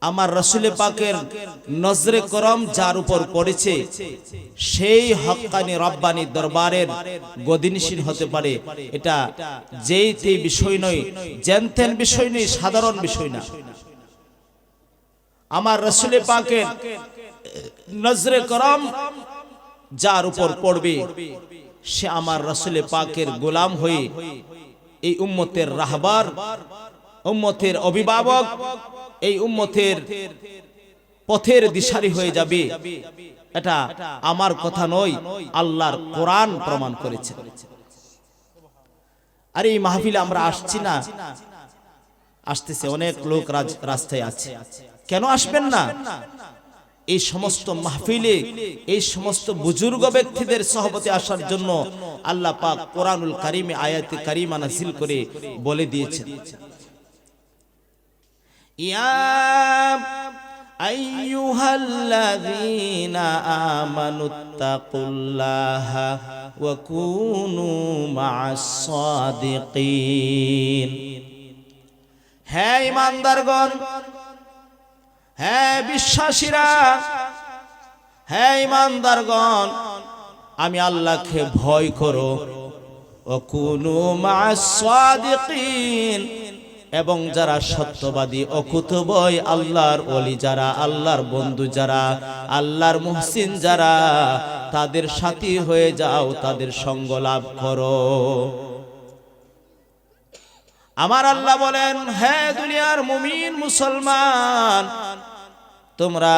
আমার রাসূল পাকের নজরে করম যার উপর পড়েছে সেই হক্কানি রব্বানি দরবারের গদিনশীল হতে পারে। এটা যেই বিষয় নয়, জেনতেন বিষয় নয়, সাধারণ বিষয় না। আমার রাসূল পাকের নজরে করম যার উপর পড়বে সে আমার রাসূল পাকের গোলাম হয়ে এই উম্মতের রাহবার, উম্মতের অভিভাবক, এই উম্মতের পথের দিশারি হয়ে যাবে। এটা আমার কথা নয়, আল্লাহর কোরআন প্রমাণ করেছে। আর এই মাহফিলে আমরা আসছি না, আসতেছে অনেক লোক রাস্তায় আছে, কেন আসবেন না? এই সমস্ত মাহফিলে এই সমস্ত বুজুর্গ ব্যক্তিদের সহবতে আসার জন্য আল্লাহ পাক কোরআনুল কারীমে আয়াতে কারিমা নাযিল করে বলে দিয়েছেন, ইয়া আইয়ুহাল্লাযীনা আমানুত্তাকুল্লাহা ওয়া কুনু মা'আস সাদিকিন। হে ঈমানদারগণ, হে বিশ্বাসীরা, হে ঈমানদারগণ, আমি আল্লাহকে ভয় করো। ওয়া কুনু মা'আস সাদিকিন, এবং যারা সত্যবাদী অকুতবয় আল্লাহর ওলি যারা, আল্লাহর বন্ধু যারা, আল্লাহর মুহসিন যারা, তাদের সাথী হয়ে যাও, তাদের সঙ্গ লাভ করো। আমার আল্লাহ বলেন, হে দুনিয়ার মুমিন মুসলমান, তোমরা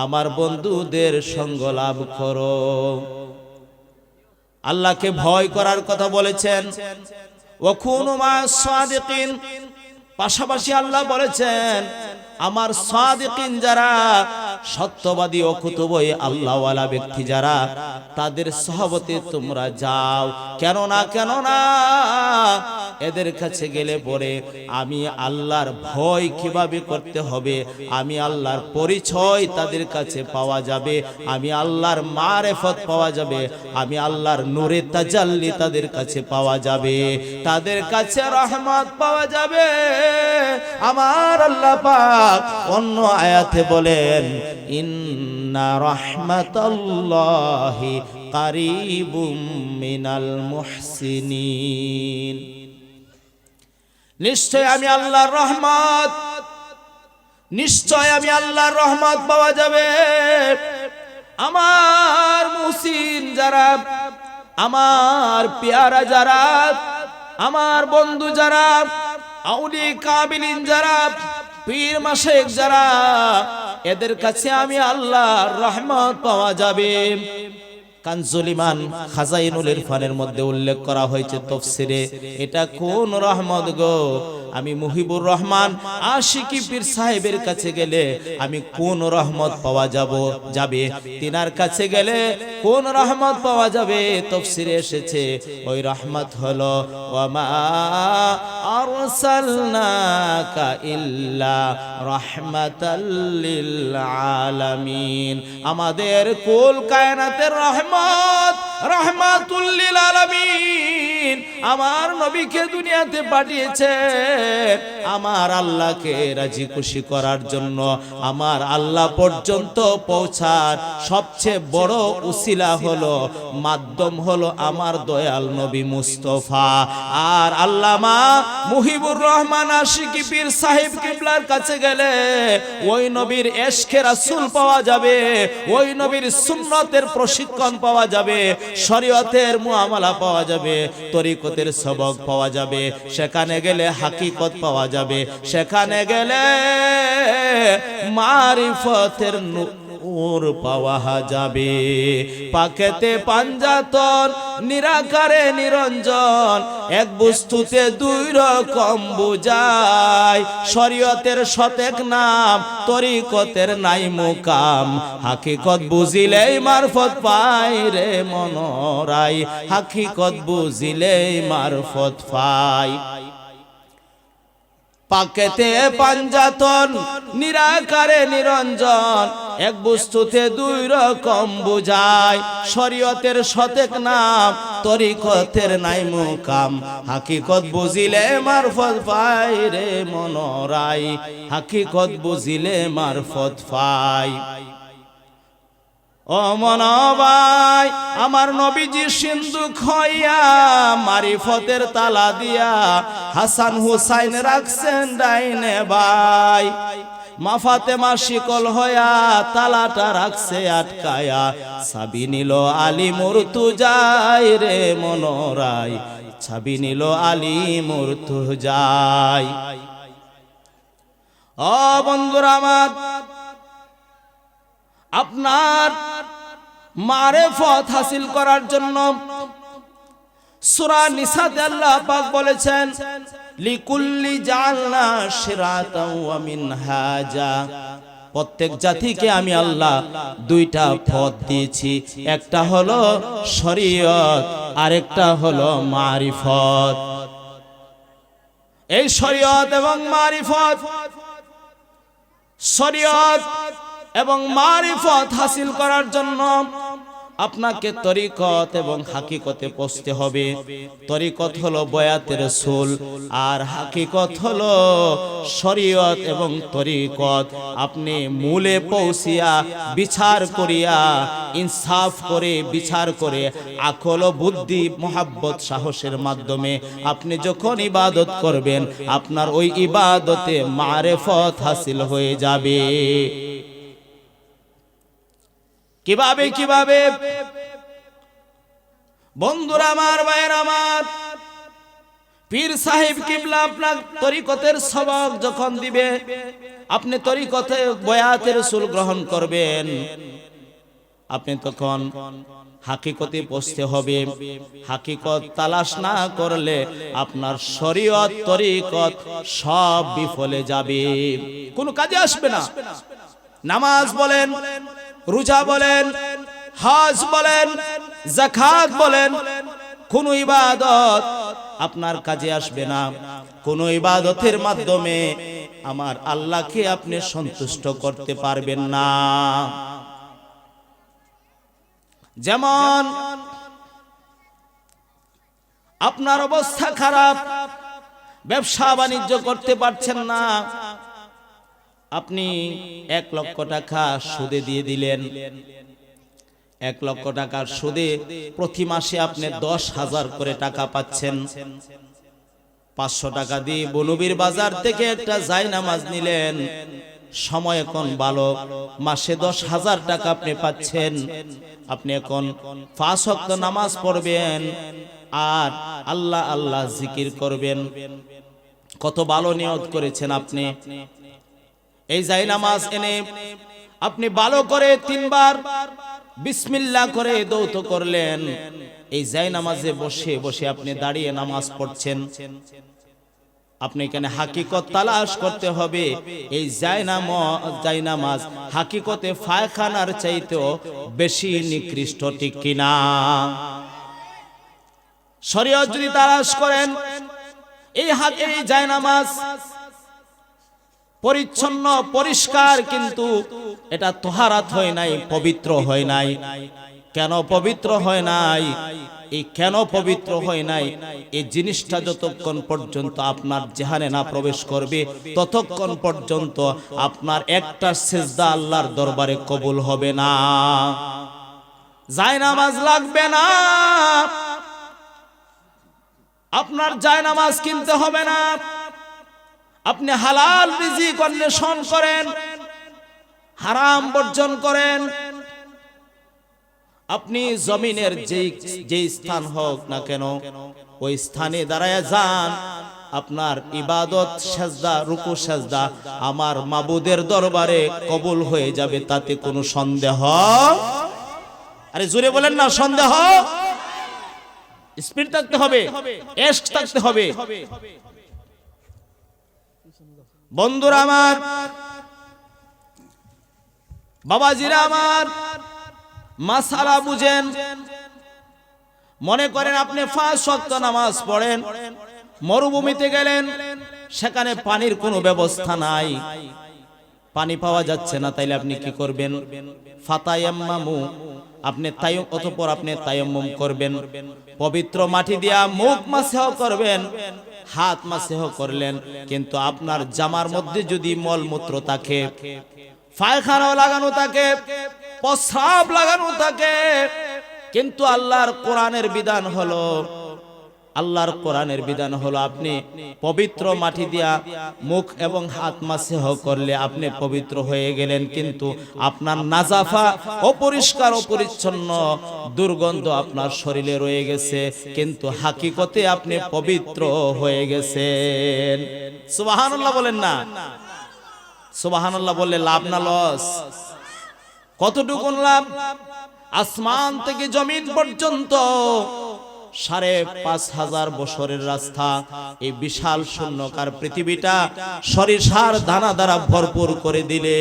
আমার বন্ধুদের সঙ্গ লাভ করো। আল্লাহকে ভয় করার কথা বলেছেন, ওয়া কুনু মা'আস সাদিকিন, পাশাপাশি আল্লাহ বলেছেন আমার সাদিকিন যারা, সত্যবাদী অকুতবয় আল্লাহওয়ালা ব্যক্তি যারা, তাদের সহবতে তোমরা যাও। কেননা এদের কাছে গেলে পরে আমি আল্লাহর ভয় কিভাবে করতে হবে, আমি আল্লাহর পরিচয় তাদের কাছে পাওয়া যাবে, আমি আল্লাহর মারেফত পাওয়া যাবে, আমি আল্লাহর নূরে তাজাল্লি তাদের কাছে পাওয়া যাবে, তাদের কাছে রহমত পাওয়া যাবে। আমার আল্লাহ পাক অন্য আয়াতে বলেন, ইন্না রাহমাতাল্লাহি কারীবুম মিনাল মুহসিনিন, নিশ্চয় আমি আল্লাহর রহমত, নিশ্চয় আমি আল্লাহর রহমত পাওয়া যাবে। আমার মুহসিন যারা, আমার পেয়ারা যারা, আমার বন্ধু যারা, আউলি কাবিলিন যারা, পীর মাশায়েখ যারা, এদের কাছে আমি আল্লাহর রহমত পাওয়া যাবে। কানজুল ইমান খাজাইনুল ইরফানের মধ্যে উল্লেখ করা হয়েছে তাফসিরে, এটা কোন রহমত গো? আমি মুহিবুর রহমান আশিকি পীর সাহেবের কাছে গেলে আমি কোন রহমত পাওয়া যাবে, তিনার কাছে গেলে কোন রহমত পাওয়া যাবে? তাফসিরে এসেছে ওই রহমত হলো ওয়া মা আরসালনাকা ইল্লা রাহমাতাল লিল আলামিন, আমাদের কুল কায়নাতের রহমাতুল লিল আলামিন, আমার নবীকে দুনিয়াতে পাঠিয়েছে আমার আল্লাহকে রাজি খুশি করার জন্য। আমার আল্লাহ পর্যন্ত পৌঁছার সবচেয়ে বড় উসিলা হলো, মাধ্যম হলো আমার দয়াল নবী মুস্তাফা। আর আল্লামা মুহিবুর রহমান আশিকি পীর সাহেব কিবলার কাছে গেলে ওই নবীর ইশকে রাসূল পাওয়া যাবে, ওই নবীর সুন্নতের প্রশিক্ষণ পাওয়া যাবে, শরীয়তের মুআমালা পাওয়া যাবে, তরিকতের সবক পাওয়া যাবে, সেখানে গেলে হাকিকত পাওয়া যাবে, সেখানে গেলে মারিফতের নূর পাওয়া যাবে। পাকেতে পাঞ্জাতন, নিরাকারে নিরঞ্জন, এক বস্তুতে দুই রকম বুঝায়, শরীয়তের শতেক নাম, তরিকতের নাই মুকাম, হাকিকত বুঝিলেই মারফত পাই রে মনরাই, হাকিকত বুঝিলেই মারফত পাই। পাকেতে পাঞ্জাতন, নিরাকারে নিরঞ্জন, এক বস্তুতে দুই রকম বুঝায়, শরীয়তের শতেক নাম, তরিকতের নাই মুকাম, হাকিকত বুঝিলে মারফত পাই রে মনরাই, হাকিকত বুঝিলে মারফত পাই। ও মনবাই, আমার নবীজি সিন্ধুক হইয়া মারিফতের তালা দিয়া হাসান হুসাইন রাখছেন ডাইনে ভাই, মা ফাতেমা শিকল হইয়া তালাটা রাখছে আটকায়া, চাবি নিল আলী মুর্তুজাই রে মনরাই, চাবি নিল আলী মুর্তুজাই। ও বন্ধুরা আমার, আপনার মারিফত হাসিল করার জন্য সূরা নিসাতে আল্লাহ পাক বলেছেন, লিকুল্লি জাআলনা শিরাতাও ওয়া মিনহাজা, প্রত্যেক জাতিকে আমি আল্লাহ দুইটা পথ দিয়েছি, একটা হলো শরীয়ত, আরেকটা হলো মারিফত। এই শরীয়ত এবং মারিফত, শরীয়ত এবং মারিফত হাসিল করার জন্য আপনাকে তরিকত এবং হাকিকতে পৌঁছতে হবে। তরিকত হলো বয়াতের রাসূল, আর হাকিকত হলো শরীয়ত এবং তরিকত। আপনি মূলে পৌঁছিয়া বিচার করিয়া, ইনসাফ করে বিচার করে, আকল ও বুদ্ধি মোহাব্বত সাহসের মাধ্যমে আপনি যখন ইবাদত করবেন, আপনার ওই ইবাদতে মারিফত হাসিল হয়ে যাবে। কিভাবে কিভাবে বন্ধুরা আমার, ভাইয়ের আমার, পীর সাহেব কিবলা আপনার তরিকতের সবক যখন দিবে, আপনি তরিকতে বয়াতের রাসূল গ্রহণ করবেন, আপনি তখন হাকিকতে পৌঁছতে হবে। হাকিকত তালাশ না করলে আপনার শরীয়ত তরিকত সব বিফলে যাবে, কোনো কাজে আসবে না। নামাজ বলেন, রোজা বলেন, হজ বলেন, যাকাত বলেন, কোন ইবাদত আপনার কাজে আসবে না। কোন ইবাদতের মাধ্যমে আমার আল্লাহকে আপনি সন্তুষ্ট করতে পারবেন না। যেমন আপনার অবস্থা খারাপ, ব্যবসা বাণিজ্য করতে পারছেন না, আপনি 1 লক্ষ টাকা সুদে দিয়ে দিলেন। 1 লক্ষ টাকার সুদে প্রতি মাসে আপনি 10,000 করে টাকা পাচ্ছেন। 500 টাকা দিয়ে বনবীর বাজার থেকে একটা জায়নামাজ নিলেন, সময় এখন ভালো, মাসে 10,000 টাকা আপনি পাচ্ছেন। আপনি এখন 5 ওয়াক্ত নামাজ পড়বেন আর আল্লাহ আল্লাহ জিকির করবেন। কত ভালো নিয়ত করেছেন আপনি। এই জায়নামাজ এনে আপনি ভালো করে 3 বার বিসমিল্লাহ করে দৌত করলেন। এই জায়নামাজে বসে বসে আপনি দাঁড়িয়ে নামাজ পড়ছেন। আপনি এখানে হাকিকত তালাশ করতে হবে। এই জায়নামাজ হাকিকতে পায়খানার চাইতেও বেশি নিকৃষ্ট, ঠিক কিনা? শরীয়ত যদি তালাশ করেন, এই জায়নামাজ পরিচ্ছন্ন পরিষ্কার, কিন্তু এটা তহারাত হয় নাই, পবিত্র হয় নাই। কেন পবিত্র হয় নাই? এই কেন পবিত্র হয় নাই, এই জিনিসটা যতক্ষণ পর্যন্ত আপনার জেহানে না প্রবেশ করবে, ততক্ষণ পর্যন্ত আপনার একটা সিজদা আল্লাহর দরবারে কবুল হবে না। জায়নামাজ লাগবে না, আপনার জায়নামাজ কিনতে হবে না। আপনি হালাল রিজিক অন্বেষণ করেন, হারাম বর্জন করেন। আপনি জমিনের যে স্থান হোক না কেন, ওই স্থানে দাঁড়ায় যান। আপনার ইবাদত, সেজদা, রুকু সেজদা আমার মাবুদের দরবারে কবুল হয়ে যাবে, তাতে কোনো সন্দেহ? আরে জোরে বলেন না, সন্দেহ? স্পিড থাকতে হবে, এশক থাকতে হবে। বন্ধুরা আমার, বাবাজিরা আমার, মাসালা বুঝেন। মনে করেন আপনি 5 ওয়াক্ত নামাজ পড়েন, মরুভূমিতে গেলেন, সেখানে পানির কোনো ব্যবস্থা নাই। পানি পাওয়া যাচ্ছে না, তাইলে আপনি কি করবেন? ফাতায়াম্মামু, আপনি অতঃপর আপনি তায়াম্মুম করবেন, পবিত্র মাটি দিয়া মুখ মাসহ করবেন, হাত মাসহ করলেন। কিন্তু আপনার জামার মধ্যে যদি মলমূত্র থাকে, পায়খানা লাগানো থাকে, প্রস্রাব লাগানো থাকে, কিন্তু আল্লাহর কোরআনের বিধান হলো আপনি পবিত্র মাটি দিয়া মুখ এবং হাত মাসহ করলে আপনি পবিত্র হয়ে গেলেন। কিন্তু আপনার নাজাফা, অপরিষ্কার অপরিচ্ছন্ন দুর্গন্ধ আপনার শরীরে রয়ে গেছে, কিন্তু হাকিকতে আপনি পবিত্র হয়ে গেছেন। সুবহানাল্লাহ বলেন না? সুবহানাল্লাহ বললে লাভ না লস? কতটুকু লাভ? আসমান থেকে জমিন পর্যন্ত ৫,৫০০ বছরের রাস্তা, এই বিশাল শূন্যকার পৃথিবীটা সরিষার দানা দ্বারা ভরপুর করে দিলে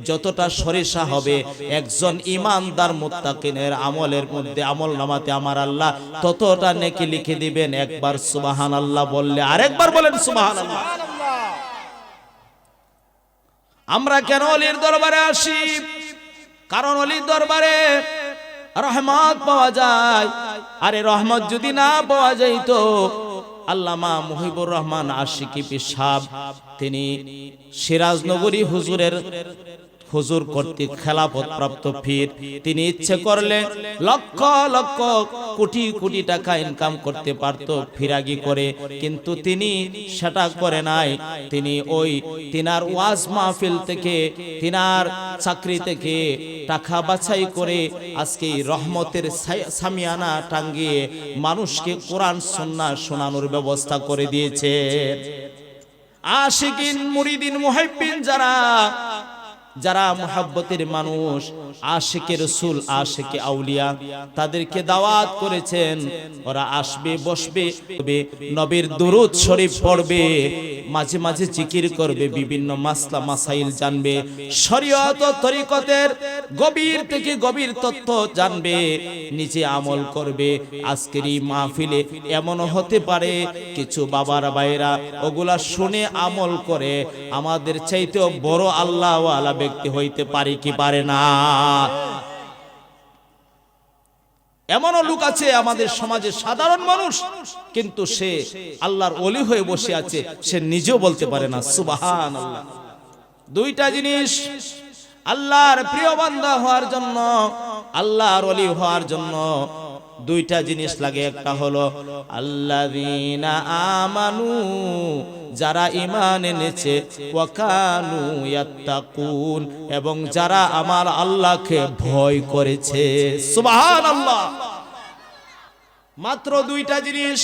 যতটা সরিষা হবে, একজন ঈমানদার মুত্তাকিনের আমলের মধ্যে, আমল নামাতে আমার আল্লাহ ততটা নেকি লিখে দিবেন। একবার সুবহানাল্লাহ বললে আরেকবার বলেন সুবহানাল্লাহ। আমরা কেন ওলির দরবারে আসি? কারণ ওলির দরবারে রহমত পাওয়া যায়। আরে রহমত যদি না পাওয়া যাইতো, আল্লামা মুহিবুর রহমান আশিকি পীর সাহেব, তিনি সিরাজনগরী হুজুর কর্তৃক খেলাফত প্রাপ্ত পীর, তিনি ইচ্ছে করলে লক্ষ লক্ষ কোটি কোটি টাকা ইনকাম করতে পারত ফিরাগি করে, কিন্তু তিনি সেটা করে নাই। তিনি তিনার ওয়াজ মাহফিল থেকে, তিনার চাকরি থেকে টাকা বাছাই করে আজকে রহমতের সামিয়ানা টাঙ্গিয়ে মানুষকে কোরআন সুন্নাহ শোনানোর ব্যবস্থা করে দিয়েছে। আশিকিন, মুরিদিন, মুহিব্বিন যারা মুহাব্বতের মানুষ, আশিকে রাসূল, আশিকে আউলিয়া, তাদেরকে দাওয়াত করেছেন। ওরা আসবে, বসবে, নবীর দুরূদ শরীফ পড়বে, মাঝে মাঝে জিকির করবে, বিভিন্ন মাসলা মাসাইল জানবে, শরীয়ত ও তরিকতের গভীর থেকে গভীর তথ্য জানবে, নিজে আমল করবে। আজকের এই মাহফিলে এমনও হতে পারে কিছু বাবার ভাইরা ওগুলা শুনে আমল করে আমাদের চাইতেও বড় আল্লাহওয়ালা ব্যক্তি হইতে পারে কি পারে না? এমনও লোক আছে আমাদের সমাজে, সাধারণ মানুষ, কিন্তু সে আল্লাহর ওলি হয়ে বসে আছে, সে নিজেও বলতে পারে না সুবহানাল্লাহ। দুইটা জিনিস আল্লাহর প্রিয় বান্দা হওয়ার জন্য, আল্লাহর ওলি হওয়ার জন্য দুইটা জিনিস লাগে। একটা হলো আল্লাযীনা আমানু, যারা ঈমান এনেছে, ওয়া কানু ইয়াত্তাকুন, এবং যারা আমার আল্লাহকে ভয় করেছে। সুবহানাল্লাহ। মাত্র দুইটা জিনিস,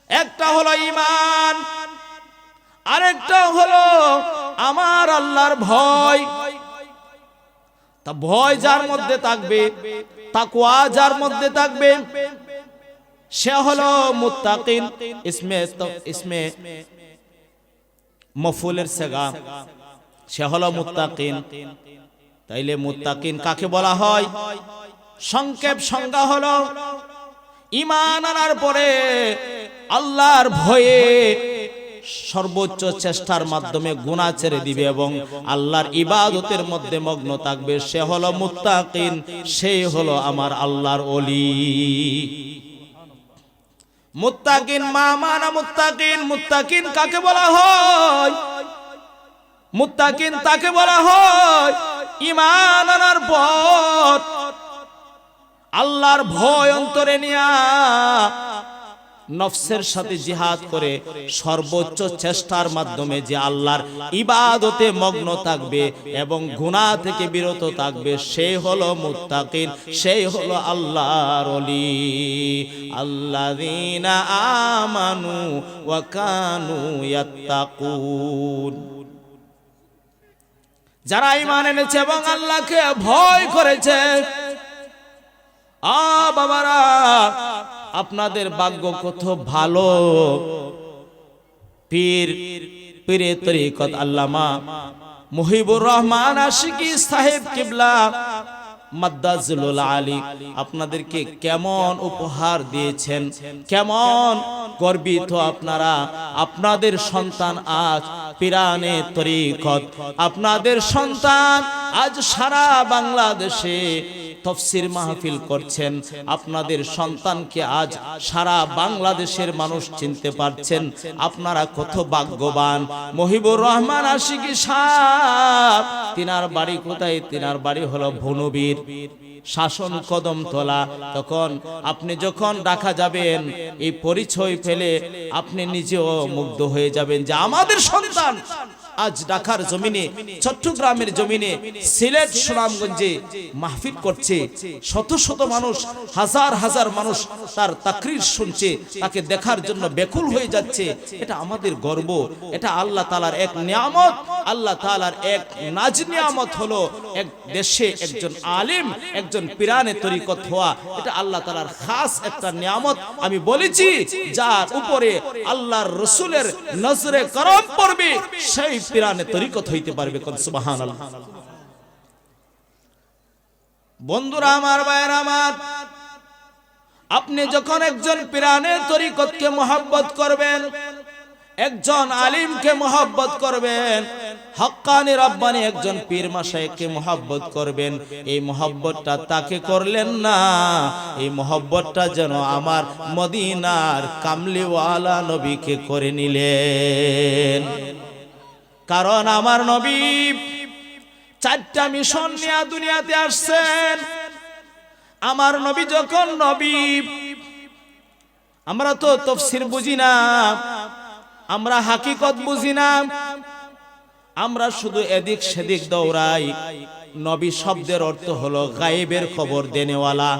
একটা হলো ঈমান, আরেকটা হলো আমার আল্লাহর ভয়। তা ভয় যার মধ্যে থাকবে, তাকওয়া যার মধ্যে থাকবে, সে হলো মুত্তাকিন। ইসমে মফউলের সিগা, সে হলো মুত্তাকিন। তাইলে মুত্তাকিন কাকে বলা হয়? সংক্ষেপ সংজ্ঞা হলো ঈমান আনার পরে আল্লাহর ভয়ে সর্বোচ্চ চেষ্টার মাধ্যমে গুনাহ ছেড়ে দিবে এবং আল্লাহর ইবাদতের মধ্যে মগ্ন থাকবে, সে হলো মুত্তাকিন, সেই হলো আমার আল্লাহর ওলি। মুত্তাকিন মানা মুত্তাকিন, মুত্তাকিন কাকে বলা হয়? মুত্তাকিন তাকে বলা হয় ঈমান আনার পর আল্লাহর ভয় অন্তরে নিয়া নফসের সাথে জিহাদ করে সর্বোচ্চ চেষ্টার মাধ্যমে যে আল্লাহর ইবাদতে মগ্ন থাকবে এবং গুনাহ থেকে বিরত থাকবে, সেই হলো মুত্তাকিন, সেই হলো আল্লাহর ওলি। আল্লাযীনা আমানু ওয়া কানু ইয়াত্তাকুন, যারা ঈমান এনেছে এবং আল্লাহকে ভয় করেছে। বাবারা, আপনাদের ভাগ্য কত ভালো। পীরে তরিকত আল্লামা মুহিবুর রহমান আশিকি সাহেব কিবলা মাদ্দাজুল আলী আপনাদেরকে কেমন উপহার দিয়েছেন, কেমন গর্বিত আপনারা। আপনাদের সন্তান আজ পিরানে তরিকত, আপনাদের সন্তান আজ সারা বাংলাদেশে তাফসীর মাহফিল করছেন। আপনাদের সন্তানকে আজ সারা বাংলাদেশের মানুষ চিনতে পারছেন। আপনারা কত ভাগ্যবান। মহিবুর রহমান আশিকি সাহেব, তিনার বাড়ি কোথায়? তিনার বাড়ি হলো ভুনবীর, শাসন কদমতলা। তখন আপনি যখন ঢাকা যাবেন, এই পরিচয় পেলে আপনি নিজেও মুগ্ধ হয়ে যাবেন যে আমাদের সন্তান আজ ঢাকার জমিনে, চট্টগ্রামের জমিনে, সিলেট সুনামগঞ্জে মাহফিল করছে। শত শত মানুষ, হাজার হাজার মানুষ তার তাকরীর শুনছে, তাকে দেখার জন্য ব্যাকুল হয়ে যাচ্ছে। এটা আমাদের গর্ব, এটা আল্লাহ তাআলার এক নিয়ামত। আল্লাহ তাআলার এক নাজ নিয়ামত হলো এক দেশে একজন আলেম, একজন পিরানে তরিকত হওয়া। এটা আল্লাহ তাআলার খাস একটা নিয়ামত। আমি বলেছি, যার উপরে আল্লাহর রাসূলের নজরে করম পড়বে সেই পিরানে তরিকত হইতে পারবে। কোন সুবহানাল্লাহ। বন্ধুরা আমার, ভাইরা আমার, আপনি যখন একজন পিরানে তরিকতকে মহব্বত করবেন, একজন আলিমকে মহব্বত করবেন, হক্কানি রব্বানি একজন পীর মাশায়েখকে মহব্বত করবেন, এই মহব্বতটা তাকে করলেন না, এই মহব্বতটা যেন আমার মদিনার কামলিওয়ালা নবীকে করে নিলেন। কারণ আমার নবী 4টা মিশন নিয়ে দুনিয়াতে আসছেন। আমার নবী যখন নবী, আমরা তো তাফসীর বুঝি না, আমরা হাকিকত বুঝি না, আমরা শুধু এদিক সেদিক দৌড়াই। নবী শব্দের অর্থ হলো গায়েবের খবর দেনেওয়ালা,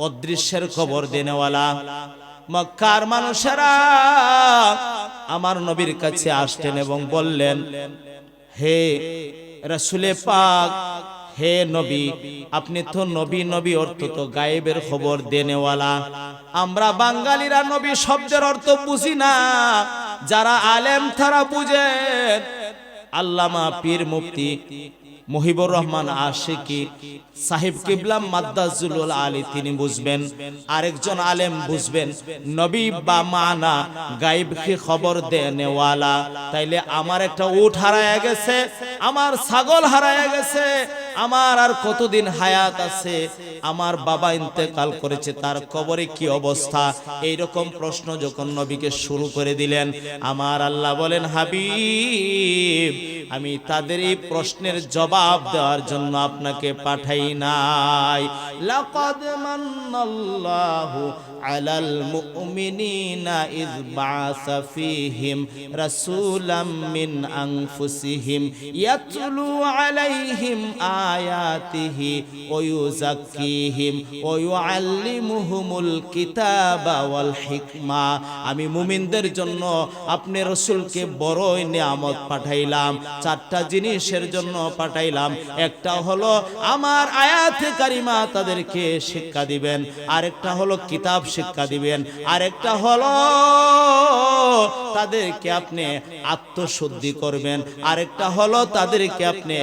অদৃশ্যের খবর দেনেওয়ালা। মক্কার মানুষেরা আমার নবীর কাছে আসতেন এবং বললেন, হে রাসূলে পাক, হে নবী, আপনি তো নবী, নবী অর্থ তো গায়েবের খবর দেনেওয়ালা। আমরা বাঙালিরা নবী শব্দের অর্থ বুঝি না, যারা আলেম তারা বুঝেন। আল্লামা পীর মুফতি মহিবুর রহমান আশিকি সাহেব কিবলা মাদ্দাজুল আলী তিনি বুঝবেন, আরেকজন আলেম বুঝবেন নবী বা মানা গায়েবকে খবর দেনেওয়ালা। তাইলে আমার একটা উট হারায় গেছে, আমার ছাগল হারায় গেছে, আমার আর কতদিন হায়াত আছে, আমার বাবা ইন্তেকাল করেছে, তার কবরে কি অবস্থা, এইরকম প্রশ্ন যখন নবীকে শুরু করে দিলেন, আমার আল্লাহ বলেন, হাবিব, আমি তাদের এই প্রশ্নের জবাব দেওয়ার জন্য আপনাকে পাঠাই নাই। লাকাদ মান্নাল্লাহু আলাল মুমিনিনা ইয বাআসা ফীহিম রাসূলাম মিন আনফুসিহিম ইয়াতলু আলাইহিম আয়াতিহি ওয়া ইউযাক্কিহিম ওয়া ইউআল্লিমুহুমুল কিতাবা ওয়াল হিকমা। আমি মুমিনদের জন্য আপনি রাসূলকে বড়ই নিয়ামত পাঠাইলাম, 4টা জিনিসের জন্য পাঠাইলাম। একটা হলো আমার আয়াতে কারিমা তাদেরকে শিক্ষা দিবেন, আরেকটা হলো কিতাব শিক্ষা দিবেন, আরেকটা হলো তাদেরকে আপনি আত্মশুদ্ধি করবেন, আরেকটা হলো তাদেরকে আপনি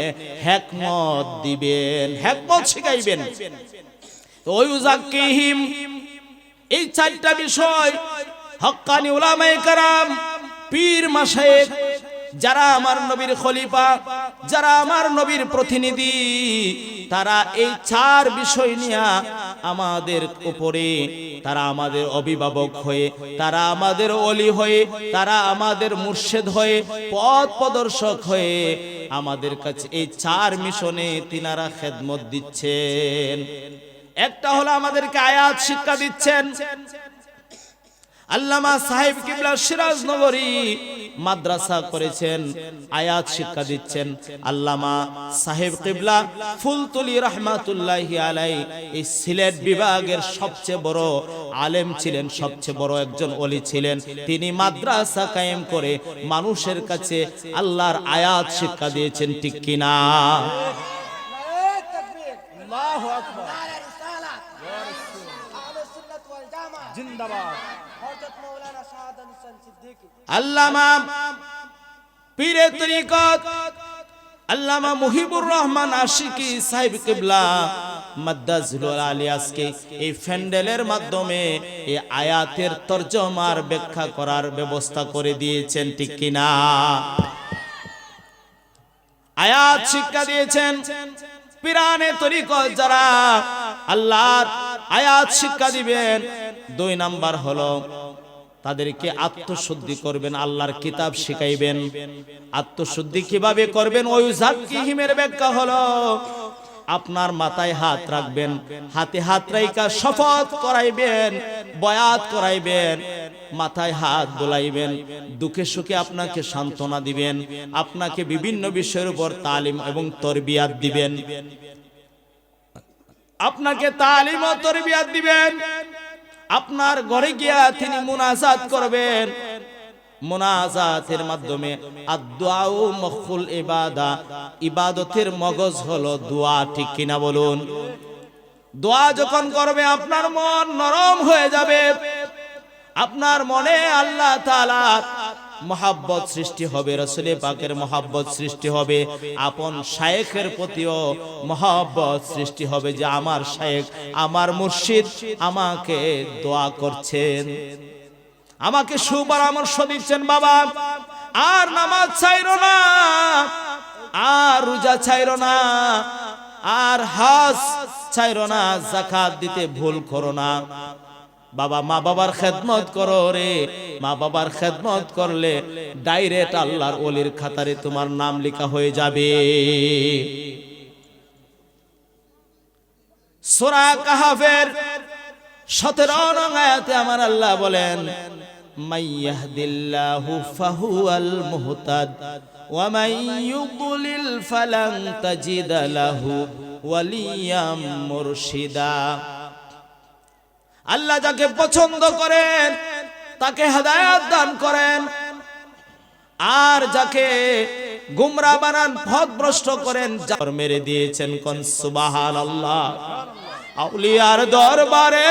হিকমত দিবেন, হিকমত শিখাইবেন। ওয়া ইউযাক্কিহিম, এই 4টা বিষয় হক্কানি উলামায়ে কেরাম, পীর মাশায়েখ, যারা আমার নবীর খলিফা, যারা আমার নবীর প্রতিনিধি, তারা এই 4 বিষয় নিয়ে আমাদের উপরে, তারা আমাদের অভিভাবক হয়ে, তারা আমাদের ওলি হয়ে, তারা আমাদের মুর্শিদ হয়ে, পথ প্রদর্শক হয়ে আমাদের কাছে এই 4 মিশনে তিনারা খেদমত দিচ্ছেন। একটা হলো আমাদেরকে আয়াত শিক্ষা দিচ্ছেন। আল্লামা সাহেব কিবলা সিরাজ নগরী মাদ্রাসা করেছেন, আয়াত শিক্ষা দিচ্ছেন। আল্লামা সাহেব কিবলা ফুলতলি রহমাতুল্লাহি আলাইহি এই সিলেট বিভাগের সবচেয়ে বড় আলেম ছিলেন, সবচেয়ে বড় একজন ওলি ছিলেন। তিনি মাদ্রাসা কায়েম করে মানুষের কাছে আল্লাহর আয়াত শিক্ষা দিয়েছেন, ঠিক কিনা? আল্লাহু আকবার, জিন্দাবাদ। আল্লামা পীরে তরিকত আল্লামা মুহিবুর রহমান আশিকি সাহেব কিবলা মাদ্দাজুল আলী আজকে এই ফ্যান্ডেলের মাধ্যমে এই আয়াতের তরজমার ব্যাখ্যা করার ব্যবস্থা করে দিয়েছেন, ঠিক কিনা? আয়াত শিক্ষা দিয়েছেন পিরানে তরিকত যারা আল্লাহর আয়াত শিক্ষা দিবেন, 2 নাম্বার হলো তাদেরকে আত্মশুদ্ধি করবেন, আল্লাহর কিতাব শিখাইবেন। আত্মশুদ্ধি কিভাবে করবেন? ওই জাকিহিমের ব্যাখ্যা হলো আপনার মাথায় হাত রাখবেন, হাতে হাত রাইকা শপথ করাইবেন, বয়াত করাইবেন, মাথায় হাত বোলাইবেন, দুঃখে সুখে আপনাকে সান্ত্বনা দিবেন, আপনাকে বিভিন্ন বিষয়ের উপর তালিম এবং তরবিয়াত দিবেন, আপনাকে তালিম ও তরবিয়াত দিবেন। আপনার ঘরে গিয়া তিনি মুনাজাত করবেন, মুনাজাতের মাধ্যমে আদ-দুআউ মুখুল ইবাদা, ইবাদতের মগজ হলো দোয়া, ঠিক কিনা বলুন? দোয়া যখন করবে আপনার মন নরম হয়ে যাবে, আপনার মনে আল্লাহ তাআলার মহাব্বত সৃষ্টি হবে, রাসূল পাকের মহাব্বত সৃষ্টি হবে, আপন শায়েখের প্রতিও মহাব্বত সৃষ্টি হবে যে আমার শায়েখ, আমার মুর্শিদ আমাকে দোয়া করছেন, আমাকে সুপরামর্শ দিচ্ছেন। বাবা আর নামাজ ছাইরো না, আর রোজা ছাইরো না, আর হজ ছাইরো না, যাকাত দিতে ভুল করো না। বাবা মা বাবার খেদমত করো রে, মা বাবার খেদমত করলে ডাইরেক্ট আল্লাহর ওলির খাতারে তোমার নাম লেখা হয়ে যাবে। সূরা কাহফের 17 নং আয়াতে আমার আল্লাহ বলেন, মাইয়াহদিল্লাহু ফাহুয়াল মুহতাদ ওয়া মান ইউদ্লিল ফালান তাজিদ লাহু ওয়ালিয়াম মুরশিদা। আল্লাহ যাকে পছন্দ করেন তাকে হেদায়েত দান করেন, আর যাকে গুমরা বানান, পথভ্রষ্ট করেন, মেরে দিয়েছেন। কোন সুবহানাল্লাহ। আউলিয়ার দরবারে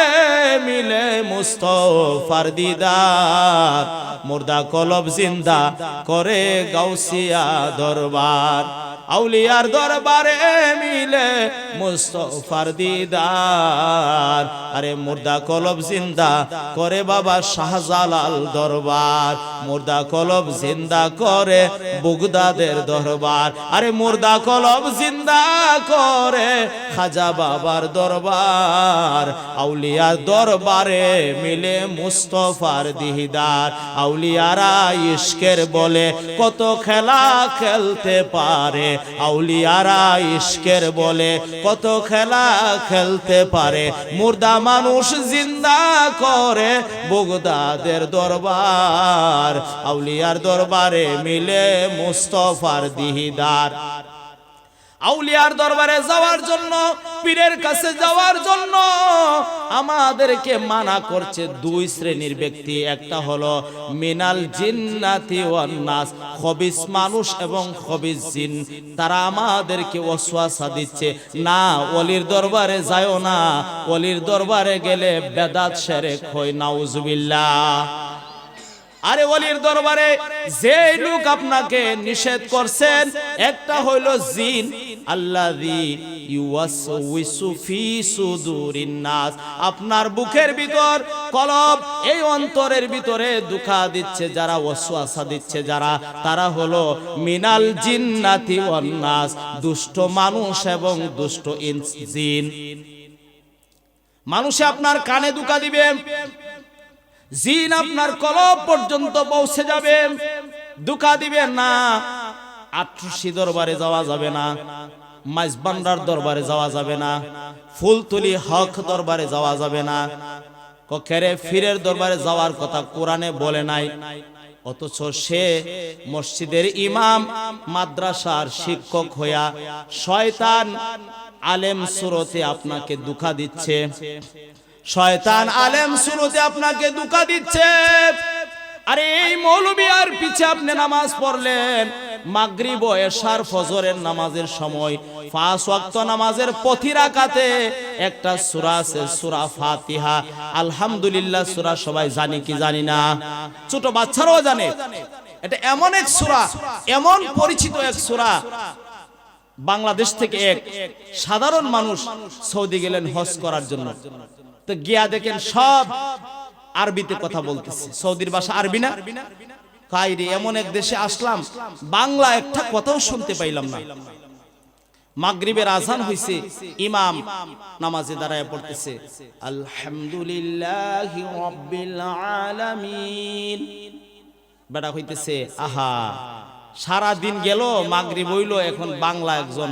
মিলে মুস্তাফার দিদার, মুর্দা কলব জিন্দা করে গাউসিয়া দরবার। আউলিয়ার দরবারে মিলে মুস্তাফার দিদার, আরে মুর্দা কলব জিন্দা করে বাবা শাহজালাল দরবার, মুর্দা কলব জিন্দা করে বুগদাদের দরবার, আরে মুর্দা কলব জিন্দা করে খাজা বাবার দরবার। আউলিয়ার দরবারে মিলে মুস্তাফার দিদার। আউলিয়ারা ইশকের বলে কত খেলা খেলতে পারে, আউলিয়ারা ইশকের বলে কত খেলা খেলতে পারে। মুর্দা মানুষ জিন্দা করে বগদাদের দরবার। আউলিয়ার দরবারে মিলে মুস্তাফার দিদার। আউলিয়ার দরবারে যাওয়ার জন্য, পীরের কাছে যাওয়ার জন্য আমাদেরকে মানা করছে 2 শ্রেণীর ব্যক্তি। একটা হলো মিনাল জিন্নাতি ওয়ান নাস, খবিস মানুষ এবং খবিস জিন। তারা আমাদেরকে ওয়াসওয়াসা দিচ্ছে, না ওলির দরবারে যাও না, ওলির দরবারে গেলে বেদাত শিরক হয়, নাউজুবিল্লাহ। আরে ওলির দরবারে যে লোক আপনাকে নিষেধ করছেন, একটা হইল জিন, আল্লাযী ইউওয়াসউইসু ফি সুদুরিন নাস, আপনার বুকের ভিতর কলব, এই অন্তরের ভিতরে দুঃখা দিচ্ছে যারা, ওয়াসওয়াসা দিচ্ছে যারা, তারা হলো মিনাল জিন্নাতি ওয়ান নাস, দুষ্ট মানুষ এবং দুষ্ট জিন। মানুষে আপনার কানে দুঃখা দিবে, জিন আপনার কলব পর্যন্ত পৌঁছে যাবে, দুঃখা দিবেন না। আটরশি দরবারে যাওয়া যাবে না, মাইজবান্ডার দরবারে যাওয়া যাবে না, ফুলতুলি হক দরবারে যাওয়া যাবে না, কখেরে ফিরের দরবারে যাওয়ার কথা কোরআনে বলে নাই। অথচ সে মসজিদের ইমাম, মাদ্রাসার শিক্ষক হইয়া শয়তান আলেম সুরতে আপনাকে দুঃখা দিচ্ছে, শয়তান আলেম সুরতে আপনাকে দুঃখা দিচ্ছে। আরে এই মৌলবী আর পিছে আপনি নামাজ পড়লেন, মাগরিব ও এশার ফজরের নামাজের সময় 5 ওয়াক্ত নামাজের প্রতি রাকাতে একটা সূরা আছে, সূরা ফাতিহা। আলহামদুলিল্লাহ সূরা সবাই জানি কি জানি না, ছোট বাচ্চারাও জানে। এটা এমন এক সূরা, এমন পরিচিত এক সূরা, বাংলাদেশ থেকে এক সাধারণ মানুষ সৌদি গেলেন হজ করার জন্য। তো গিয়া দেখেন সব আরবিতে কথা বলতেছে। সৌদির ভাষা আরবি না? কাইরে এমন এক দেশে আসলাম, বাংলা একটা কথাও শুনতে পাইলাম না। মাগরিবের আজান হইছে, ইমাম নামাজে দাঁড়ায় পড়তেছে আলহামদুলিল্লাহি রাব্বিল আলামিন। বেটা হইতেছে আহা, সারা দিন গেল, মাগরিব হইল, এখন বাংলা একজন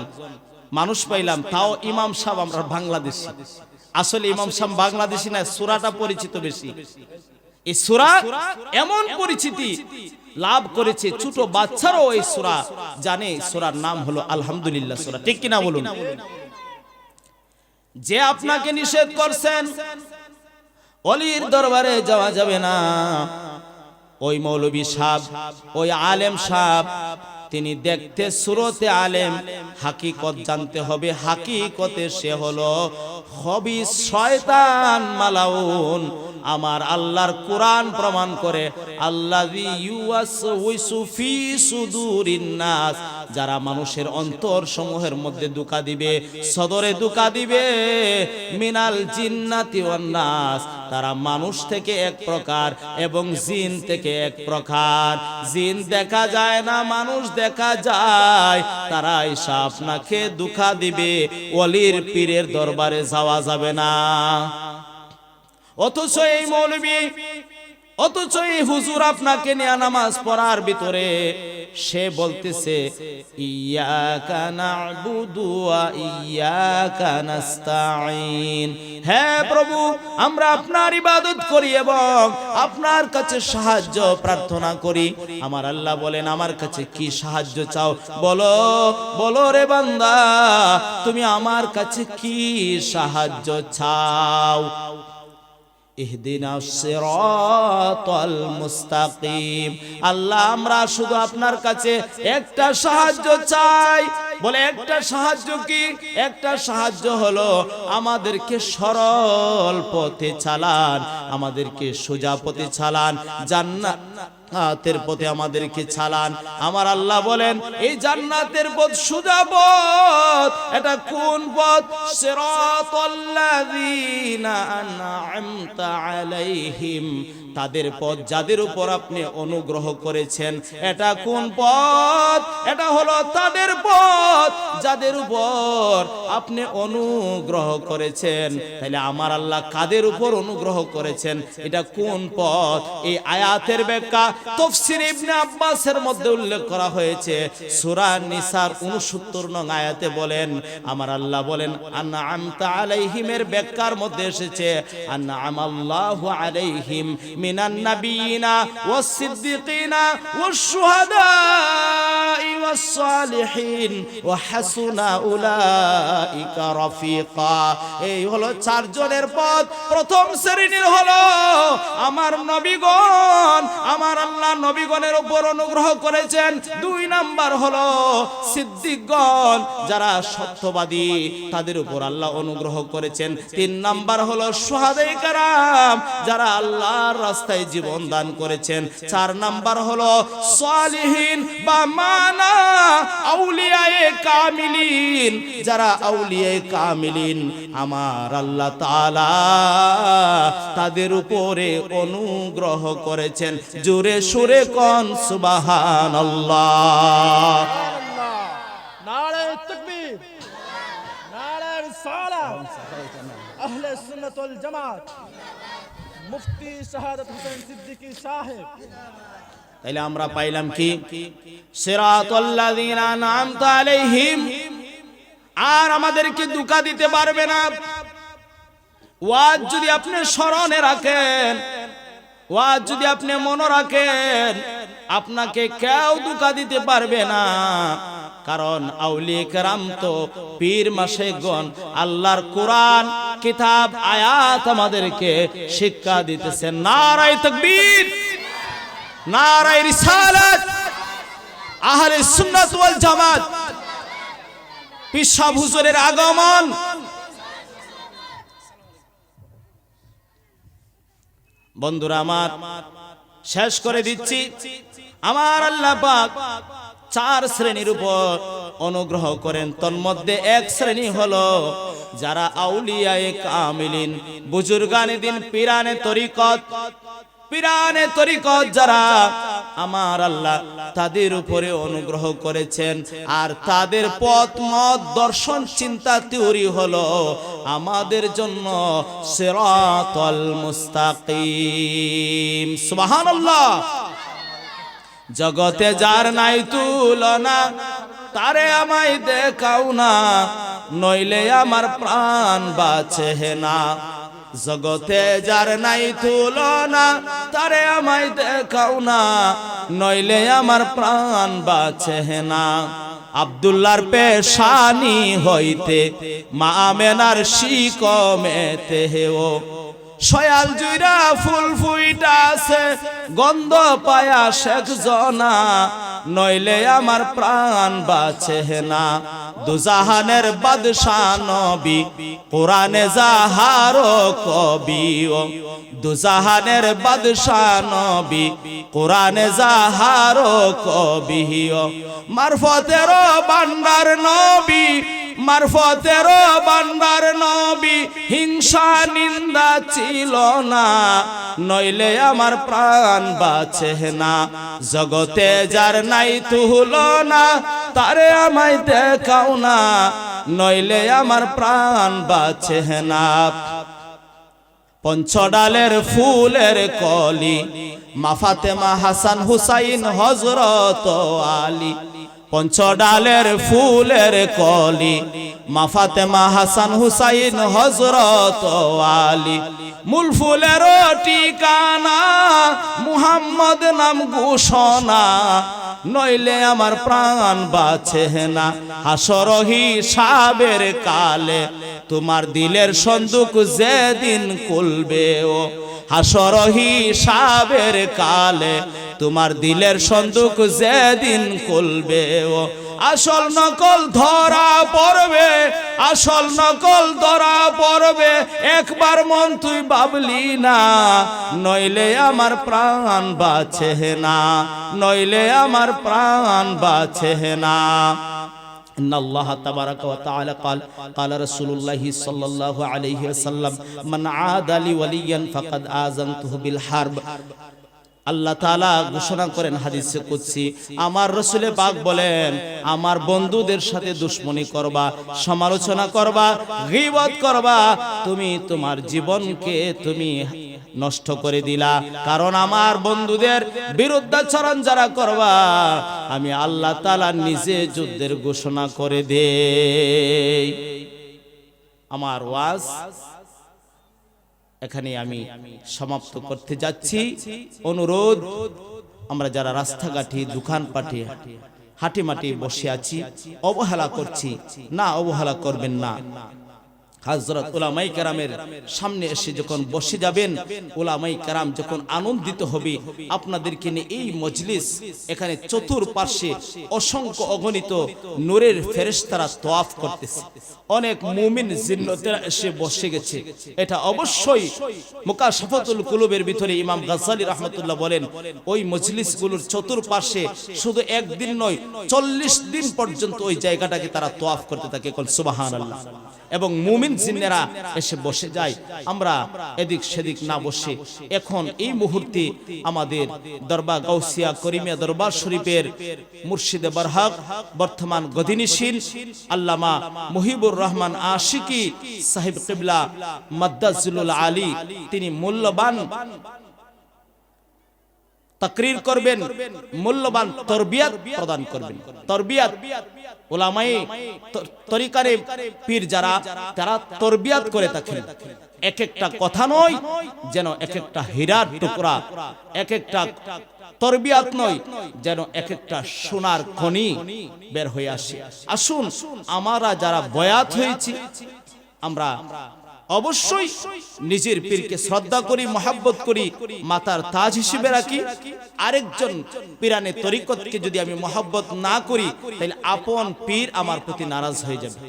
মানুষ পাইলাম, তাও ইমাম সাহেব আমরা বাংলাদেশি। আসলে ইমাম সাহেব বাংলাদেশি না, সূরাটা পরিচিত বেশি। এই সূরা এমন পরিচিতি লাভ করেছে, ছোট বাচ্চারাও এই সূরা জানে। সূরার নাম হলো আলহামদুলিল্লাহ সূরা, ঠিক কিনা বলুন? যে আপনাকে নিষেধ করছেন ওলির দরবারে যাওয়া যাবে না, ওই মৌলবী সাহেব, ওই আলেম সাহেব, তিনি দেখতে সুরতে আলেম, হাকিকত জানতে হবে। হাকিকতে সে হলো খবিস শয়তান মালাউন। আমার আল্লাহর কোরআন প্রমাণ করে, আল্লাযী ইউওয়াসউইসু ফি সুদুরিন নাস, যারা মানুষের অন্তর সমূহের মধ্যে দুকা দিবে, সদরে দুকা দিবে, মিনাল জিন্নাতি ওয়ান নাস, তারা মানুষ থেকে এক প্রকার এবং জিন থেকে এক প্রকার। জিন দেখা যায় না, মানুষ দেখা যায়। তারা এসে আপনাকে দুকা দিবে, ওলির পীরের দরবারে যাওয়া যাবে না। অথচ এই মৌলবী, অথচ এই হুজুর আপনাকে নিয়ে নামাজ পড়ার ভিতরে সে বলতেছে ইয়াকা না'বুদু ওয়া ইয়াকা নাস্তাঈন, হে প্রভু আমরা আপনার ইবাদত করি এবং আপনার কাছে সাহায্য প্রার্থনা করি। আমার আল্লাহ বলেন, আমার কাছে কি সাহায্য চাও? বলো বলো রে বান্দা, তুমি আমার কাছে কি সাহায্য চাও? ইহদিনাস সিরাতাল মুস্তাকিম। আল্লাহ আমরা শুধু আপনার কাছে একটা সাহায্য চাই। বলে একটা সাহায্য কি? একটা সাহায্য হলো আমাদেরকে সরল পথে চালান, আমাদেরকে সোজা পথে চালান, জান্নাতের পথে আমাদেরকে চালান। আমার আল্লাহ বলেন, এই জান্নাতের পথ, সোজা পথ, এটা কোন পথ? সিরাতাল্লাযীনা আন'আমতা আলাইহিম, তাদের পথ যাদের উপর আপনি অনুগ্রহ করেছেন। এটা কোন পথ? এটা হলো তাদের পথ যাদের উপর আপনি অনুগ্রহ করেছেন। তাহলে আমার আল্লাহ কাদের উপর অনুগ্রহ করেছেন? এটা কোন পথ? এই আয়াতের ব্যাখ্যা তাফসীর ইবনে আব্বাসের মধ্যে উল্লেখ করা হয়েছে। সূরা নিসার 69 নং আয়াতে বলেন, আমার আল্লাহ বলেন আন'আমতা আলাইহিমের ব্যাখ্যার মধ্যে এসেছে আন'আমাল্লাহু আলাইহিম মিনান নাবিয়িনা ওয়াস সিদ্দিকিনা ওয়াস শুহাদাই ওয়াস সালিহিন ওয়া হাসুনা উলাইকা রাফিকা। এই হলো চারজনের পথ। প্রথম শ্রেণীর হলো আমার নবীগণ, আমার আল্লাহ নবীগণের উপর অনুগ্রহ করেছেন। 2 নাম্বার হলো সিদ্দিকগণ, যারা সত্যবাদী, তাদের উপর আল্লাহ অনুগ্রহ করেছেন। 3 নাম্বার হলো শুহাদায়ে কেরাম, যারা আল্লাহর রাস্তায় জীবন দান করেছেন। 4 নাম্বার হলো সালিহিন বা মানা আউলিয়ায়ে কামিলিন, যারা আউলিয়ায়ে কামিলিন, আমার আল্লাহ তাআলা তাদের উপরে অনুগ্রহ করেছেন। জোরে সুরে কোন সুবহানাল্লাহ। নারে তাকবীর, নারে রিসালাত, আহলে সুন্নাত ওয়াল জামাত, মুফতি শাহাদাত হোসেন সিদ্দিকী সাহেব। তাইলে আমরা পাইলাম কি? সিরাতাল্লাযীনা আন'আমতা আলাইহিম। আর আমাদেরকে ধোঁকা দিতে পারবে না। ওয়াজ যদি আপনি স্মরণে রাখেন, ওয়াজ যদি আপনি মনে রাখেন, আপনাকে কেউ ধোঁকা দিতে পারবে না। কারণ আউলিয়া কেরাম তো পীর মাশায়েখগণ আল্লাহর কোরআন কিতাব আয়াত আমাদেরকে শিক্ষা দিতেছেন। নারায়ে তাকবীর, নারায়ে রিসালাত, আহলে সুন্নাত ওয়াল জামাত, পীর সাহেব হুজুরের আগমন। বন্ধুরা আমার, শেষ করে দিচ্ছি। আমার আল্লাহ পাক 4 শ্রেণীর উপর অনুগ্রহ করেন। তন্মধ্যে এক শ্রেণী হলো যারা আউলিয়ায়ে কামিলিন, বুজুর্গানে দিন, পীরানে তরিকত যারা আমার আল্লাহ তাদের উপরে অনুগ্রহ করেছেন। আর তাদের পথ মত দর্শন চিন্তা থিওরি হলো আমাদের জন্য সিরাতাল মুস্তাকিম। সুবহানাল্লাহ। জগতে যার নাই তুলনা, তারে আমায় দেখাও না, নইলে আমার প্রাণ বাঁচে না। জগতে যার নাই তুলনা, তারে আমায় দেখাও না, নইলে আমার প্রাণ বাঁচে না। আব্দুল্লাহর পেশানি হইতে মা আমেনার শিকমেতে হেও, সয়াল জুইরা ফুল ফুইটাছে, গন্ধ পায়া শেখ জনা, নইলে আমার প্রাণ বাঁচে না। দুজাহানের বাদশাহ নবী, কোরআনে যাহারো কবি, ও দুজাহানের বাদশাহ নবী, কোরআনে যাহারো কবি, ও মারফতেরও বান্দার নবী, মারফতেরও বান্দার নবী, হিংসা নিন্দা ছিল না, নইলে আমার প্রাণ বাঁচে না। জগতে যার নাই তুলনা, তারে আমায় দেখাও না, নইলে আমার প্রাণ বাঁচে না। পঞ্চডালের ফুলের কলি, মা ফাতেমা, হাসান হুসাইন, হযরত আলী। পঞ্চডালের ফুলের কলি, মা ফাতেমা, হাসান হুসাইন, হযরত আলী। মূল ফুলের ঠিকানা মুহাম্মদ নাম ঘোষণা, নইলে আমার প্রাণ বাঁচে না। হাসর হিসাবের কালে তোমার দিলের সন্দুক যেদিন খুলবে, ও হাসর হিসাবের কালে তোমার দিলের সন্দুক যেদিন খুলবে, ও আসল নকল ধরা পড়বে, আসল নকল ধরা পড়বে। একবার মন তুই ভাবলি না, নইলে আমার প্রাণ বাঁচে না, নইলে আমার প্রাণ বাঁচে না। إن الله تبارك وتعالى قال رسول الله صلى الله عليه وسلم من عاد لي وليا فقد آذنته بالحرب। আল্লাহ তাআলা ঘোষণা করেন হাদিসে কুদসি, আমার রাসূলে পাক বলেন, আমার বন্ধুদের সাথে দুশমনি করবা, সমালোচনা করবা, গীবত করবা, তুমি তোমার জীবনকে তুমি নষ্ট করে দিলা। কারণ আমার বন্ধুদের বিরুদ্ধাচরণ যারা করবা, আমি আল্লাহ তাআলা নিজে যুদ্ধের ঘোষণা করে দেই। আমার ওয়াজ এখানে আমি সমাপ্ত করতে যাচ্ছি। অনুরোধ, আমরা যারা রাস্তাঘাটে, দোকানপাটে, হাটিমাটি বসে আছি, অবহেলা করছি না, অবহেলা করবেন না। হযরত উলামায়ে কেরামের সামনে এসে যখন বসে যাবেন, উলামায়ে কেরাম যখন আনন্দিত হবে আপনাদেরকে নিয়ে। এই মজলিস, এখানে চতুর্পার্শ্বে অসংখ্য অগণিত নূরের ফেরেশতারা তওয়াফ করতেছে, অনেক মুমিন জিন্নাতেরা এসে বসে গেছে। এটা অবশ্যই মুকাশফাতুল কুলুবের ভিতরে ইমাম গাজ্জালী রাহমাতুল্লাহ বলেন, ওই মজলিসগুলোর চতুর্পার্শ্বে শুধু একদিন নয়, 40 দিন পর্যন্ত ওই জায়গাটাকে তারা তওয়াফ করতে থাকে। সুবহানাল্লাহ। এবং মুমিন জিন্নেরা এসে বসে যায়। আমরা এদিক সেদিক না বসে এখন এই মুহূর্তে আমাদের দরবার গাউসিয়া করিমিয়া দরবার শরীফের মুর্শিদে বরহক, বর্তমান গদিনিশীল আল্লামা মুহিবুর রহমান আশিকি সাহেব কিবলা মাদ্দাজুল আলী, তিনি মূল্যবান তাকরীর করবেন, মূল্যবান তরবিয়াত প্রদান করবেন। তরবিয়াত উলামায়ে তরিকারে পীর যারা, তারা তরবিয়াত করে থাকেন। এক একটা কথা নয়, যেন এক একটা হীরার টুকরা, এক একটা তরবিয়াত নয়, যেন এক একটা সোনার খনি বের হয়ে আসে। আসুন, আমরা যারা বয়াত হয়েছি, আমরা অবশ্যই নিজের পীরকে শ্রদ্ধা করি, মহব্বত করি, মাতার তাজ হিসেবে রাখি। আরেকজন পীরানে তরিকতকে যদি আমি মহব্বত না করি, তাহলে আপন পীর আমার প্রতি নারাজ হয়ে যাবে।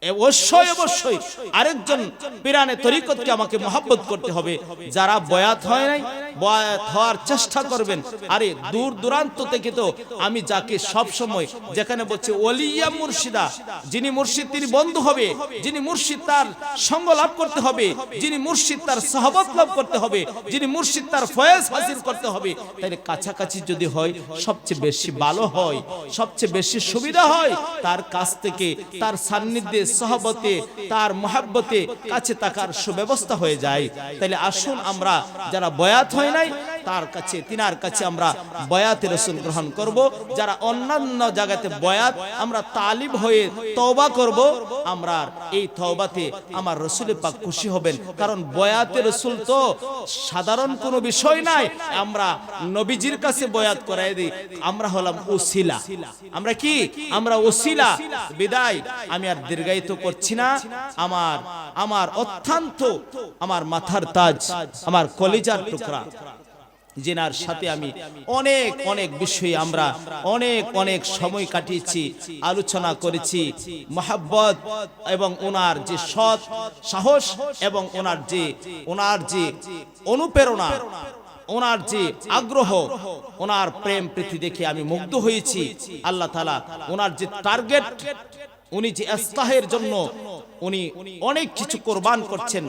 অবশ্যই অবশ্যই আরেকজন পিরানে তরিকতকে আমাকে মহব্বত করতে হবে। যারা বয়াত হয় নাই, বয়াত হওয়ার চেষ্টা করবেন। আরে দূর দূরান্ত থেকে তো আমি যাকে সব সময় যেখানে বলছে ওলিয়া মুর্শিদা, যিনি মুর্শিদ তিনি বন্ধু হবে, যিনি মুর্শিদ তার সঙ্গ লাভ করতে হবে, যিনি মুর্শিদ তার সাহাবত লাভ করতে হবে, যিনি মুর্শিদ তার ফয়েজ হাসিল করতে হবে। তাই কাছাকাছি যদি হয় সবচেয়ে বেশি ভালো হয়, সবচেয়ে বেশি সুবিধা হয়। তার কাছ থেকে তার সান্নিধ্যে সাহাবতে তার মহব্বতে কাছে থাকার সুব্যবস্থা হয়ে যায়। তাইলে আসুন আমরা যারা বয়াত হয় নাই তার কাছে, তিনার কাছে আমরা বয়াতে রাসূল গ্রহণ করব। যারা অন্যান্য জায়গাতে বয়াত আমরা তালিব হয়ে তওবা করব, আমরা এই তওবাতে আমার রাসূল পাক খুশি হবেন। কারণ বয়াতে রাসূল তো সাধারণ কোনো বিষয় নাই। আমরা নবীজির কাছে বয়াত করাই দিই, আমরা হলাম ওসিলা। আমরা কি? আমরা ওসিলা। বিদায় আমি আর দীর্ঘায়িত করছি না। আমার অত্যন্ত আমার মাথার তাজ, আমার কলিজার টুকরা, যিনার সাথে আমি অনেক অনেক বিষয়ে আমরা অনেক সময় কাটিয়েছি, আলোচনা করেছি। মহব্বত এবং ওনার যে সৎ সাহস এবং ওনার যে অনুপ্রেরণা, ওনার যে আগ্রহ, ওনার প্রেম প্রীতি দেখে আমি মুগ্ধ হয়েছি। আল্লাহ তাআলা ওনার যে টার্গেট, উনি যে ইসলাহের জন্য উনি অনেক কিছু কোরবান করছেন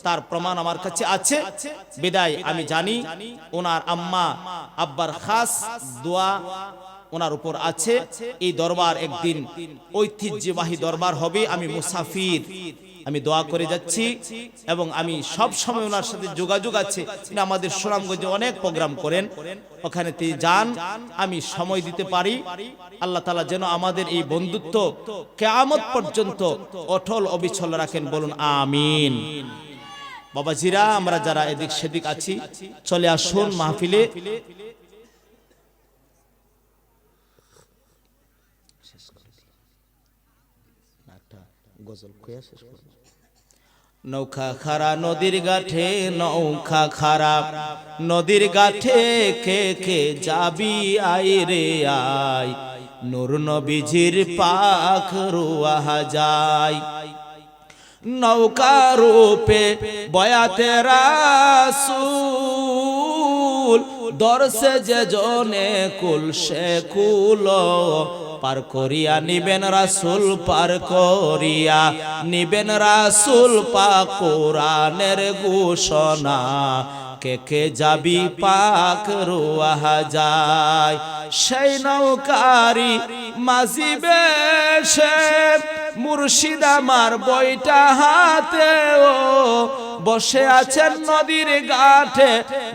তার প্রমাণ আমার কাছে আছে। বিদায় আমি জানি ওনার আম্মা আব্বার খাস দোয়া ওনার উপর আছে। এই দরবার একদিন ঐতিহ্যবাহী দরবার হবে। আমি মুসাফির, আমি দোয়া করে যাচ্ছি এবং আমি সব সময় ওনার সাথে যোগাযোগ আছে। তিনি আমাদের সুনামগঞ্জে অনেক প্রোগ্রাম করেন, ওখানে তিনি যান, আমি সময় দিতে পারি। আল্লাহ তাআলা যেন আমাদের এই বন্ধুত্ব কিয়ামত পর্যন্ত অটল অবিচল রাখেন, বলুন আমিন। বাবাজিরা, আমরা যারা এদিক সেদিক আছি চলে আসুন মাহফিলে। নৌকা খারা নদীর ঘাটে, নৌকা খারা নদীর ঘাটে, কে কে যাবি আয় রে আয়, নূর নবীজির পাক রুয়াহ যায়। নৌকা রূপে বয়াতে রাসূল, দরসে যে জনে কুল সে কুল, পার করিয়া নিবেন রাসূল, পার করিয়া নিবেন রাসূল পাক কোরআনের ঘোষণা, কে কে যাবি পাক রুয়াহ যায়। সেই নৌকারি মাঝি বেশে মুর্শিদ আমার বইটা হাতে, ও বসে আছেন নদীর ঘাটে,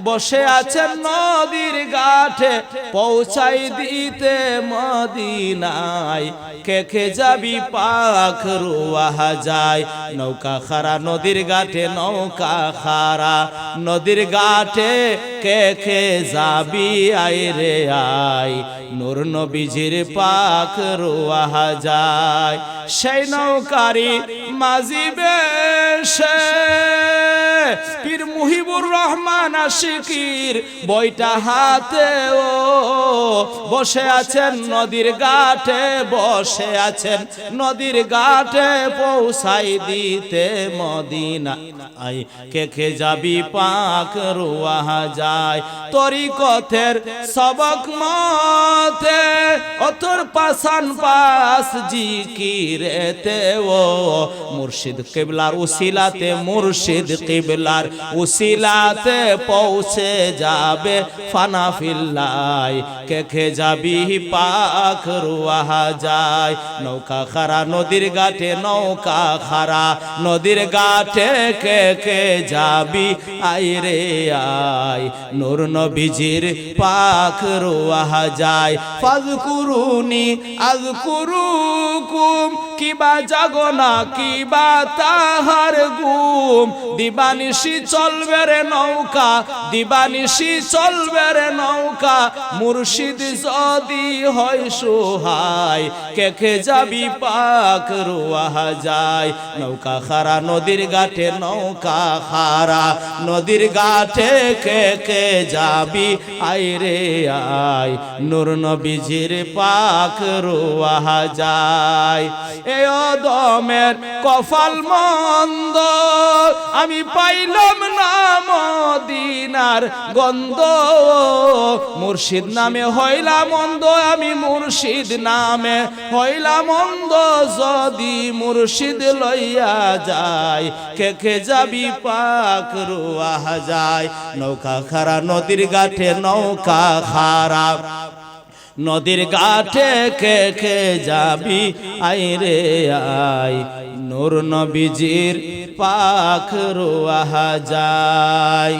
বসে আছেন নদীর ঘাটে, পৌঁছাই দিতে মদিনায়, কে কে যাবি পাক রুয়াহ যায়। নৌকা খারা নদীর ঘাটে, নৌকা খারা নদীর ঘাটে, কে কে যাবি আয় রে আয়, নূর নবীজির পাক রুয়াহ যায়। সেই নৌকারি মাঝি বেশে পীর মুহিবুর রহমান আশিকির বইটা হাতে, ও বসে আছেন নদীর ঘাটে, বসে আছেন নদীর ঘাটে, পৌঁছাই দিতে মদিনায়, কে কে যাবি পাক রুয়াহ যায়। তরিকতের সবক মতে অতর পাশান পাশ জিকিরেতে, ও মুর্শিদ কিবলার উসিলাতে, মুর্শিদ কিবলার উসিলাতে পৌঁছে যাবে ফানা ফিল্লাহ, কে কে যাবি পাক রুয়াহ যায়। নৌকা খারা নদীর ঘাটে, নৌকা খারা নদীর ঘাটে, কে কে যাবি আয় রে আয়, নূর নবীজির পাক রুয়াহ যায়। ফাযকুরুনি আযকুরুকুম, কিবা জাগো না কিবা তাহার গুম, দিবানি দিবানিশি চলবে রে নৌকা, দিবানিশি চলবে রে নৌকা, মুর্শিদ যদি হয় সুহায়, কে কে যাবি পাক রুয়া যায়। নৌকা খারা নদীর ঘাটে, নৌকা খারা নদীর ঘাটে, কে কে যাবি আয় রে আয়, নূর নবীজির পাক রুয়া যায়। এ অদমের কপাল মন্দ, আমি পাইলাম না মদিনার গন্ধ, মুর্শিদ নামে হইলাম অন্ধ, আমি মুর্শিদ নামে হইলাম অন্ধ, যদি মুর্শিদ লইয়া যায়, কে কে যাবি পাক রুয়া যায়। নৌকা খারা নদীর ঘাটে, নৌকা খারা নদীর ঘাটে, কে কে যাবি আয় রে আয়, নূর নবীজির পাক রুয়া যায়।